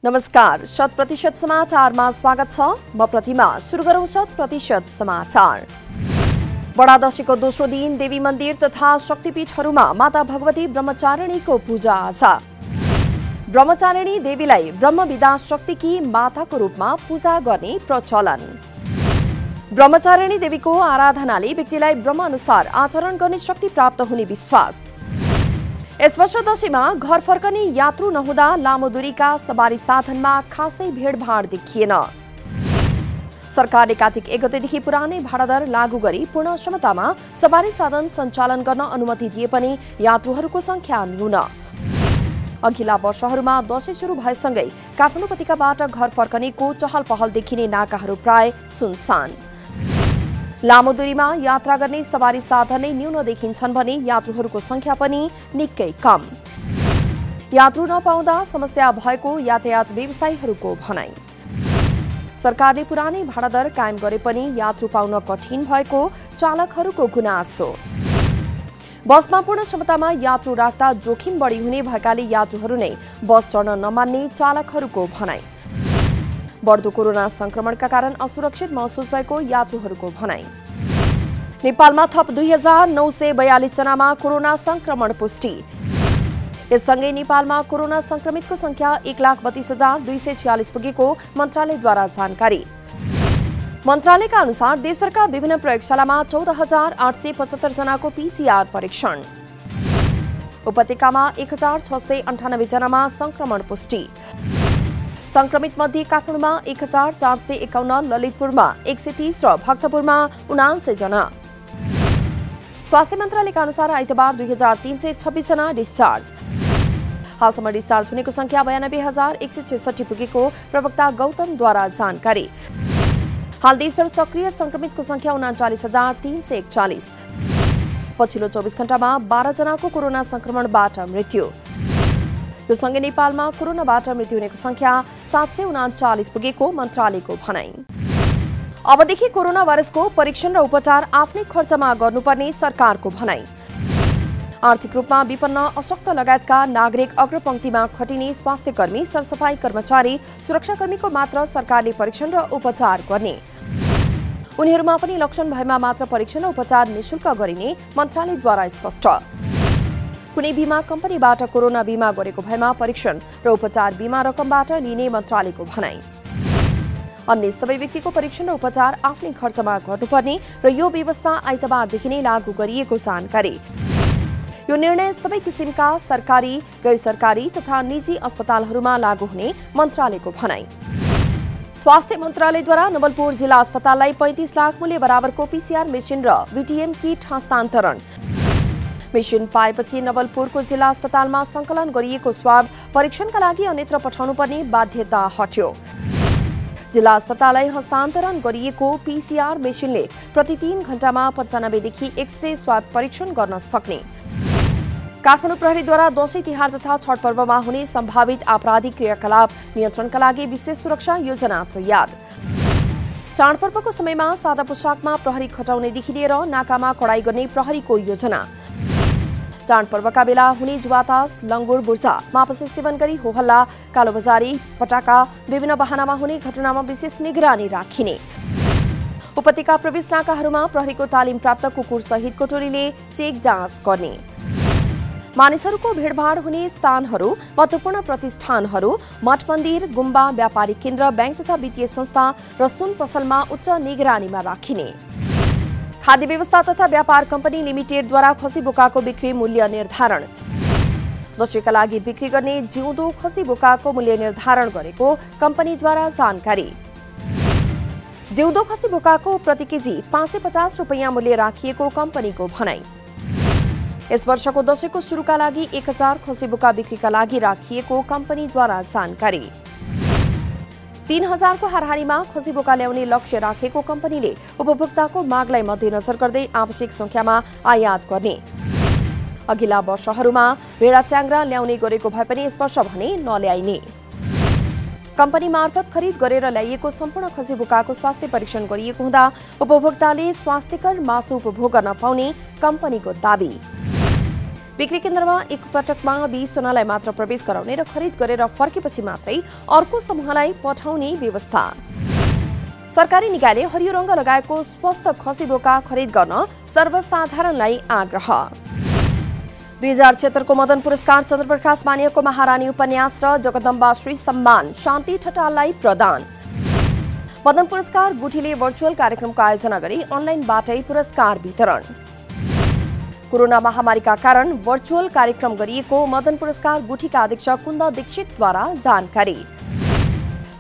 नमस्कार, 100% समाचारमा स्वागत छ। म प्रतिमा। सुरु गरौं 100% समाचार। बडा दशैंको दोस्रो दिन देवी मन्दिर तथा शक्तिपीठहरूमा माता भगवती ब्रह्मचारिणीको पूजा आजा। ब्रह्मचारिणी देवीलाई ब्रह्मविद्या शक्तिकी माताको रूपमा पूजा गर्ने प्रचलन। ब्रह्मचारिणी देवीको आराधनाले व्यक्तिलाई ब्रह्म अनुसार आचरण गर्ने शक्ति प्राप्त हुने विश्वास। यस वर्ष दशैंमा घर फर्कने यात्रु नहुँदा लामो दूरीका सवारी साधनमा खासै भीडभाड देखिएन। सरकारले कार्तिक 1 गतेदेखि पुरानै भाडा दर लागू गरी पूर्ण क्षमतामा सवारी साधन सञ्चालन गर्न अनुमति दिए पनि यात्रुहरूको संख्या न्यून। अघिल्ला वर्षहरूमा दशैं सुरु भएसँगै काठमाडौँ उपत्यकाबाट घर फर्कनेको चहल पहल देखिने नाकाहरू प्राय सुनसान। लामो दूरीमा यात्रा गर्ने सवारी साधन नै न्यून देखिन्छन् भने यात्रुहरूको संख्या पनि निकै कम। यात्रु नपाउँदा समस्या भएको यातायात व्यवसायीहरूको भनाई। सरकारले पुरानै भाडा दर कायम गरे पनि यात्रु पाउन कठिन भएको चालकहरूको गुनासो। बसमा पूर्ण क्षमतामा यात्रु राख्दा जोखिम बढी हुने भएकाले यात्रुहरू नै बस चढ्न नमान्ने चालकहरूको भनाई। बढ्दो कोरोना संक्रमणका कारण असुरक्षित महसुस भएको यात्रुहरूको भनाई। नेपालमा थप 2942 जनामा कोरोना संक्रमण पुष्टि। यससँगै नेपालमा कोरोना संक्रमितको संख्या 1,32,246 पुगेको मन्त्रालयद्वारा जानकारी। मन्त्रालयका अनुसार देशभरका विभिन्न प्रयोगशालामा 14,875 जनाको पीसीआर परीक्षण। उपत्यकामा 1,698 जनामा संक्रमण पुष्टि। संक्रमित मध्ये काठमाडौँमा 1,451, ललितपुरमा 130 र भक्तपुरमा 79 जना। स्वास्थ्य मन्त्रालयका अनुसार आइतबार 2,326 जना डिस्चार्ज। हालसम्म डिस्चार्ज हुनेको संख्या 92,166 पुगेको प्रवक्ता गौतमद्वारा जानकारी। हाल देशभर सक्रिय संक्रमितको संख्या 39,341। पछिल्लो 24 घण्टामा 12 जनाको कोरोना संक्रमणबाट मृत्यु। यो सँगै नेपालमा कोरोनाबाट मृत्यु हुनेको संख्या 739 पुगेको मन्त्रालयको भनाई। अबदेखि कोरोना भाइरसको परीक्षण र उपचार आफ्नै खर्चमा गर्नुपर्ने सरकारको भनाई। आर्थिक रूपमा विपन्न अशक्त लगायतका नागरिक अग्रपंक्तिमा खटिने स्वास्थ्यकर्मी, सरसफाई कर्मचारी, सुरक्षाकर्मीको मात्र सरकारले परीक्षण र उपचार गर्ने। उनीहरूमा पनि लक्षण भएमा मात्र परीक्षण र उपचार निशुल्क गरिने मन्त्रालयद्वारा स्पष्ट। कुनै बीमा कम्पनीबाट कोरोना बीमा गरेको भएमा परीक्षण र उपचार बीमा रकमबाट लिने मन्त्रालयको भनाई। अन्य सबै व्यक्तिको परीक्षण र उपचार आफ्नै खर्चमा गर्नुपर्ने र यो व्यवस्था आइतबारदेखि नै लागू गरिएको जानकारी। यो निर्णय सबै किसिमका सरकारी, गैर सरकारी तथा निजी अस्पतालहरूमा लागू हुने मन्त्रालयको भनाई। स्वास्थ्य मन्त्रालयद्वारा नवलपुर जिल्ला अस्पताललाई 35 लाख मूल्य बराबरको पीसीआर मेसिन र वीटीएम किट हस्तान्तरण। मेसिन पाएपछि नवलपुरको जिल्ला अस्पतालमा संकलन गरिएको स्वाब परीक्षणका लागि अन्यत्र पठाउनुपर्ने बाध्यता हट्यो। जिल्ला अस्पताललाई हस्तान्तरण गरिएको पीसीआर मेसिनले प्रति 3 घण्टामा 95 देखि 100 स्वाब परीक्षण गर्न सक्ने। काठमाडौँ प्रहरीद्वारा दशैं तिहार तथा छठ पर्वमा हुने सम्भावित आपराधिक क्रियाकलाप नियन्त्रणका लागि विशेष सुरक्षा योजना तयार। चाडपर्वको समयमा सादा पोसाकमा प्रहरी खटाउनेदेखि लिएर नाकामा कडाई गर्ने प्रहरीको योजना। चाडपर्वका बेला हुने जुवातास, लङ्गुर, बुर्जा, मापसे सेवन गरी होहल्ला, कालोबजारी, पटाका विभिन्न बहानामा हुने घटनामा विशेष निगरानी राखिने। उपत्यका प्रवेश नाकाहरूमा प्रहरीको तालिम प्राप्त कुकुर सहितको टोलीले चेक जाँच गर्ने। मानिसहरूको भीडभाड हुने स्थानहरू, महत्त्वपूर्ण प्रतिष्ठानहरू, मठ मन्दिर, गुम्बा, व्यापारिक केन्द्र, बैंक तथा वित्तीय संस्था र सुन पसलमा उच्च निगरानीमा राखिने। खाद्य व्यवस्था तथा व्यापार कम्पनी लिमिटेडद्वारा खसी बोकाको बिक्री मूल्य निर्धारण। दशैंका लागि बिक्री गर्ने जिउँदो खसी बोकाको मूल्य निर्धारण गरेको कम्पनीद्वारा जानकारी। जिउँदो खसी बोकाको प्रति केजी 550 रुपैयाँ मूल्य राखिएको कम्पनीको भनाई। यस वर्षको दशैंको सुरुका लागि 1000 खसी बोका बिक्रीका लागि राखिएको कम्पनीद्वारा जानकारी। 3000 को हाराहारीमा खसी बोका ल्याउने लक्ष्य राखेको कम्पनीले उपभोक्ताको मागलाई मध्यनजर गर्दै आवश्यक संख्यामा आयात गर्ने। अघिल्ला वर्षहरूमा भेडा च्याङ्ग्रा ल्याउने गरेको भए पनि यस वर्ष भने नल्याइने। कम्पनी मार्फत खरिद गरेर ल्याइएको सम्पूर्ण खसी बोकाको स्वास्थ्य परीक्षण गरिएको हुँदा उपभोक्ताले स्वास्थ्यकर मासु उपभोग गर्न पाउने कम्पनीको दाबी। बिक्री केन्द्रमा एकपटकमा 20 जनालाई मात्र प्रवेश गराउने र खरिद गरेर फर्केपछि मात्रै अर्को समूहलाई पठाउने व्यवस्था। सरकारी निकायले हरियो रंग लगाएको स्वस्थ खसी बोका खरिद गर्न सर्वसाधारणलाई आग्रह। 2076 को मदन पुरस्कार चन्द्रप्रकाश मानियाको महारानी उपन्यास र जगदम्बा श्री सम्मान शान्ति ठटाललाई प्रदान। मदन पुरस्कार गुठीले भर्चुअल कार्यक्रमको आयोजना गरी अनलाइनबाटै पुरस्कार वितरण। कोरोना महामारीका कारण भर्चुअल कार्यक्रम गरिएको मदन पुरस्कार गुठीका अध्यक्ष कुन्द दीक्षितद्वारा जानकारी।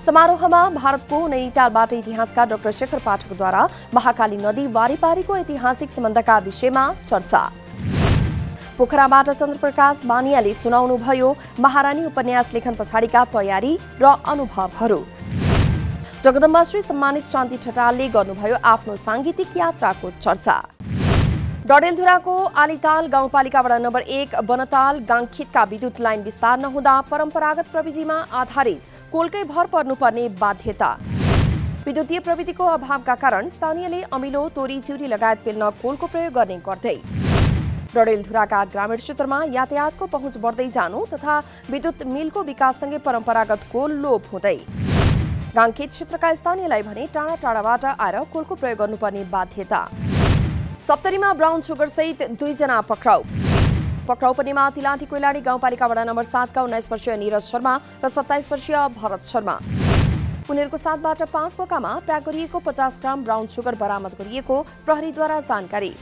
समारोहमा भारतको नैनीतालबाट इतिहासकार डाक्टर शेखर पाठकद्वारा महाकाली नदी वारीपारीको ऐतिहासिक सम्बन्धका विषयमा चर्चा। पोखराबाट चन्द्रप्रकाश मानियाले सुनाउनुभयो महारानी उपन्यास लेखन पछाडिका तयारी र अनुभवहरू। जगदम्बा श्री सम्मानित शान्ति ठटालले गर्नुभयो आफ्नो सांगीतिक यात्राको चर्चा। डडेलधुराको आलीताल गाउँपालिका वडा नम्बर 1 बनताल गाङखितका विद्युत लाइन विस्तार नहुँदा परम्परागत प्रविधिमा आधारित कोलकै भर पर्नुपर्ने बाध्यता। विद्युतीय प्रविधिको अभावका कारण स्थानीयले अमिलो तोरी चिउरी लगायत पेल्न कोलको प्रयोग गर्ने गर्दै। डडेलधुराका ग्रामीण क्षेत्रमा यातायातको पहुँच बढ्दै जानु तथा विद्युत मिलको विकाससँगै परम्परागत कोल लोप हुँदै। गाङखित क्षेत्रका स्थानीयलाई भने टाढा टाढाबाट आएर कोलको प्रयोग गर्नुपर्ने बाध्यता। सप्तरीमा ब्राउन सुगर सहित 2 जना पक्राउ। पक्राउ पर्नेमा तिलाटी कोइलाडी गाउँपालिका वडा नम्बर 7 का 19 वर्षीय नीरज शर्मा र 27 वर्षीय भरत शर्मा। उनीहरूको साथबाट 5 बोकामा प्याक गरिएको 50 ग्राम ब्राउन सुगर बरामद गरिएको प्रहरीद्वारा जानकारी।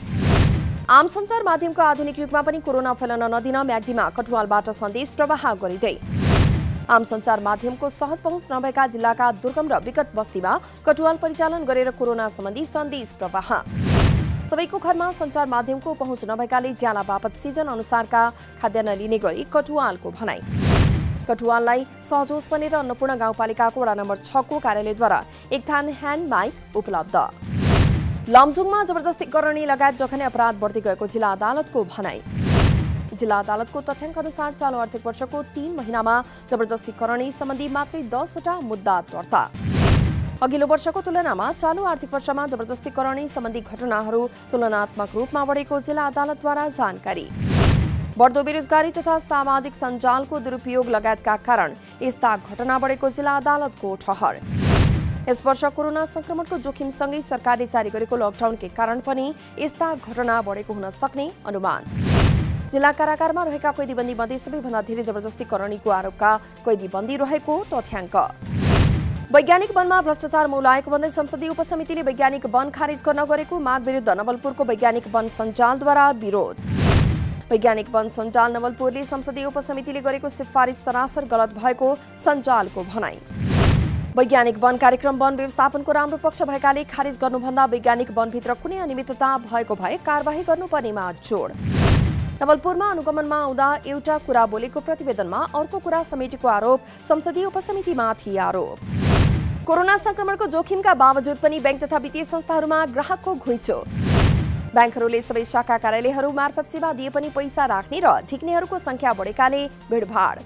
आम सञ्चार माध्यमको आधुनिक युगमा पनि कोरोना फैलन नदिन म्याग्दीमा कटुवालबाट सन्देश प्रवाह गरिँदै। आम सञ्चार माध्यमको सहज पहुँच नभएका जिल्लाका दुर्गम र विकट बस्तीमा कटुवाल परिचालन गरेर कोरोना सम्बन्धी सन्देश प्रवाह। सबैको घरमा सञ्चार माध्यमको पहुँच नभएकाले ज्याला बापत सिजन अनुसारका खाद्यान्न लिने गरी कटुवालको भनाई। कटुवाललाई सहजोस बनेर अन्नपूर्ण गाउँपालिकाको वडा नम्बर 6 को कार्यालयद्वारा एक थान ह्यान्ड माइक उपलब्ध। लमजुङमा जबरजस्ती करणी लगायत जघन्य अपराध बढ्दै गएको जिल्ला अदालतको भनाई। जिल्ला अदालतको तथ्याङ्क अनुसार चालु आर्थिक वर्षको 3 महिनामा जबरजस्ती करणी सम्बन्धी मात्रै 10 वटा मुद्दा दर्ता। अघिल्लो वर्षको तुलनामा चालु आर्थिक वर्षमा जबरजस्ती करणी सम्बन्धी घटनाहरू तुलनात्मक रूपमा बढेको जिल्ला अदालतद्वारा जानकारी। बढ्दो बेरोजगारी तथा सामाजिक सञ्जालको दुरुपयोग लगायतका कारण यस्ता घटना बढेको जिल्ला अदालतको ठहर। यस वर्ष कोरोना संक्रमणको जोखिमसँगै सरकारले जारी गरेको लकडाउनकै कारण पनि यस्ता घटना बढेको हुन सक्ने अनुमान। जिल्ला कारागारमा रहेका कैदीबन्दी मध्ये सबैभन्दा धेरै जबरजस्ती करणीको आरोपका कैदीबन्दी रहेको तथ्याङ्क। वैज्ञानिक वनमा भ्रष्टाचार मौलाएको भन्दै संसदीय उपसमितिले वैज्ञानिक वन खारिज गर्न गरेको माग विरुद्ध नवलपुरको वैज्ञानिक वन सञ्जालद्वारा विरोध। वैज्ञानिक वन सञ्जाल नवलपुरले संसदीय उपसमितिले गरेको सिफारिस सरासर गलत भएको सञ्जालको भनाई। वैज्ञानिक वन कार्यक्रम वन व्यवस्थापनको राम्रो पक्ष भएकाले खारिज गर्नुभन्दा वैज्ञानिक वनभित्र कुनै अनियमितता भएको भए कारबाही गर्नुपर्नेमा जोड। नवलपुरमा अनुगमनमा आउँदा एउटा कुरा बोलेको प्रतिवेदनमा अर्को कुरा समेटेको आरोप संसदीय उपसमितिमाथि आरोप। कोरोना संक्रमणको जोखिमका बावजुद पनि बैंक तथा वित्तीय संस्थाहरूमा ग्राहकको घुइँचो। बैंकहरूले सबै शाखा कार्यालयहरू मार्फत सेवा दिए पनि पैसा राख्ने र झिक्नेहरूको संख्या बढेकाले भिडभाड।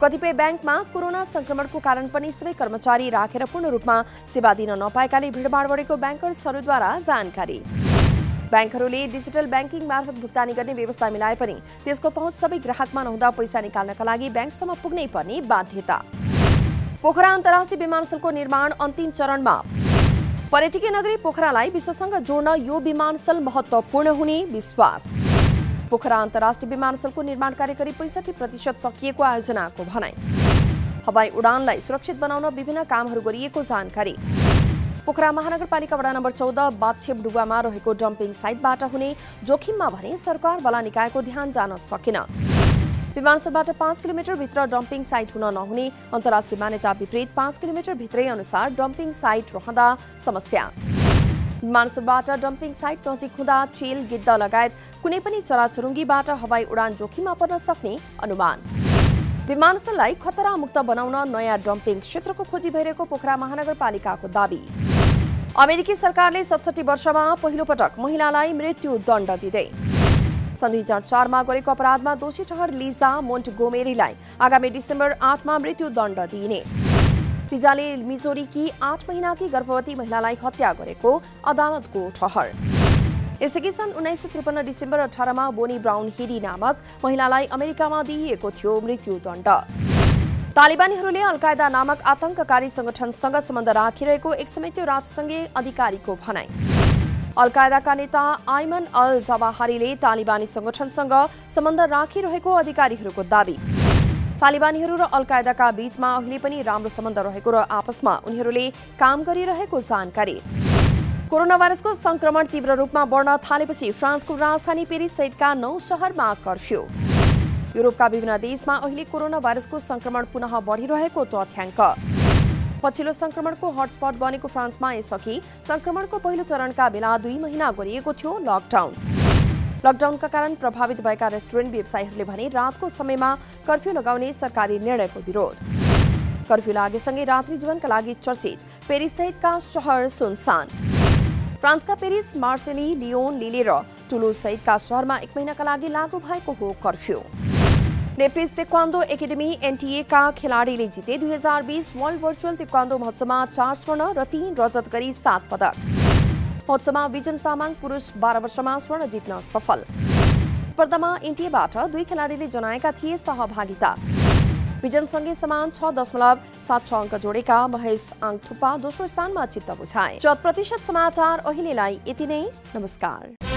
कतिपय बैंकमा कोरोना संक्रमणको कारण पनि सबै कर्मचारी राखेर पूर्ण रूपमा सेवा दिन नपाएकाले भिडभाड बढेको बैंकर्सहरूद्वारा जानकारी। बैंकहरूले डिजिटल बैंकिङ मार्फत भुक्तानी गर्ने व्यवस्था मिलाए पनि त्यसको पहुँच सबै ग्राहकमा नहुँदा पैसा निकाल्नका लागि बैंकसम्म पुग्नै पर्ने बाध्यता। पोखरा अन्तर्राष्ट्रिय विमानस्थलको निर्माण अन्तिम चरणमा। पर्यटकीय नगरी पोखरालाई विश्वसँग जोड्न यो विमानस्थल महत्त्वपूर्ण हुने विश्वास। पोखरा अन्तर्राष्ट्रिय विमानस्थलको निर्माण कार्य करिब 65% सकिएको आयोजनाको भनाई। हवाई उडानलाई सुरक्षित बनाउन विभिन्न कामहरू गरिएको जानकारी। पोखरा महानगरपालिका वडा नम्बर 14 बाछेबडुवामा रहेको डम्पिङ साइटबाट हुने जोखिममा भने सरकारवाला निकायको ध्यान जान सकेन। विमानस्थलबाट 5 किलोमिटर भित्र डम्पिङ साइट हुन नहुने अन्तर्राष्ट्रिय मान्यता विपरीत 5 किलोमिटर भित्रै अनुसार डम्पिङ साइट रहँदा समस्या। विमानस्थलबाट डम्पिङ साइट नजिक हुँदा चेल गिद्ध लगायत कुनै पनि चराचुरुङ्गीबाट हवाई उडान जोखिममा पर्न सक्ने अनुमान। विमानस्थललाई खतरा मुक्त बनाउन नयाँ डम्पिङ क्षेत्रको खोजी भइरहेको पोखरा महानगरपालिकाको दाबी। अमेरिकी सरकारले 67 वर्षमा पहिलो पटक महिलालाई मृत्यु दण्ड दिँदै। सन् 2004 मा गरेको अपराधमा दोषी ठहर लिजा मोन्टगोमेरीलाई आगामी डिसेम्बर 8 मा मृत्यु दण्ड दिइने। लिजाले मिजोरीकी 8 महिनाकी गर्भवती महिलालाई हत्या गरेको अदालतको ठहर। यसअघि सन् 1953 डिसेम्बर 18 मा बोनी ब्राउन हेडी नामक महिलालाई अमेरिकामा दिइएको थियो मृत्युदण्ड। तालिबानीहरूले अल-कायदा नामक आतंककारी संगठनसँग सम्बन्ध राखिरहेको एक संयुक्त राष्ट्रसङ्घीय अधिकारीको भनाई। अल-कायदाका नेता आइमन अल जवाहारीले तालिबानी संगठनसँग सम्बन्ध राखिरहेको अधिकारीहरूको दाबी। तालिबानीहरू र अल-कायदाका बीचमा अहिले पनि राम्रो सम्बन्ध रहेको र आपसमा उनीहरूले काम गरिरहेको जानकारी। कोरोना भाइरसको संक्रमण तीव्र रूपमा बढ्न थालेपछि फ्रान्सको राजधानी पेरिस सहितका 9 शहरमा कर्फ्यू। युरोपका विभिन्न देशमा अहिले कोरोना भाइरसको संक्रमण पुनः बढिरहेको तथ्याङ्क। पछिल्लो संक्रमणको हटस्पट बनेको फ्रान्समा यसअघि संक्रमणको पहिलो चरणका बेला 2 महिना गरिएको थियो लकडाउन। लकडाउनका कारण प्रभावित भएका रेस्टुरेन्ट व्यवसायीहरूले भने रातको समयमा कर्फ्यू लगाउने सरकारी निर्णयको विरोध। कर्फ्यू लागेसँगै रात्रि जीवनका लागि चर्चित पेरिस सहितका शहर सुनसान। फ्रान्सका पेरिस, मार्सेली, लियोन, लिले र टुलुज सहितका शहरमा 1 महिनाका लागि लागू भएको हो curfew. Nepalese taekwondo academy NTA का खेलाडीले जिते 2020 वर्ल्ड भर्चुअल ताइक्वान्डो महोत्सवमा 4 स्वर्ण र 3 रजत गरी 7 पदक। महोत्सवमा विजन तामाङ पुरुष 12 वर्षमा स्वर्ण जित्न सफल। स्पर्धामा एनटीएबाट 2 खेलाडीले जनाएका थिए सहभागिता। विजनसँगै समान 6.76 अङ्क जोडेका महेश आङथुप्पा दोस्रो स्थानमा चित्त बुझाए। 100% समाचार अहिलेलाई यति नै। नमस्कार।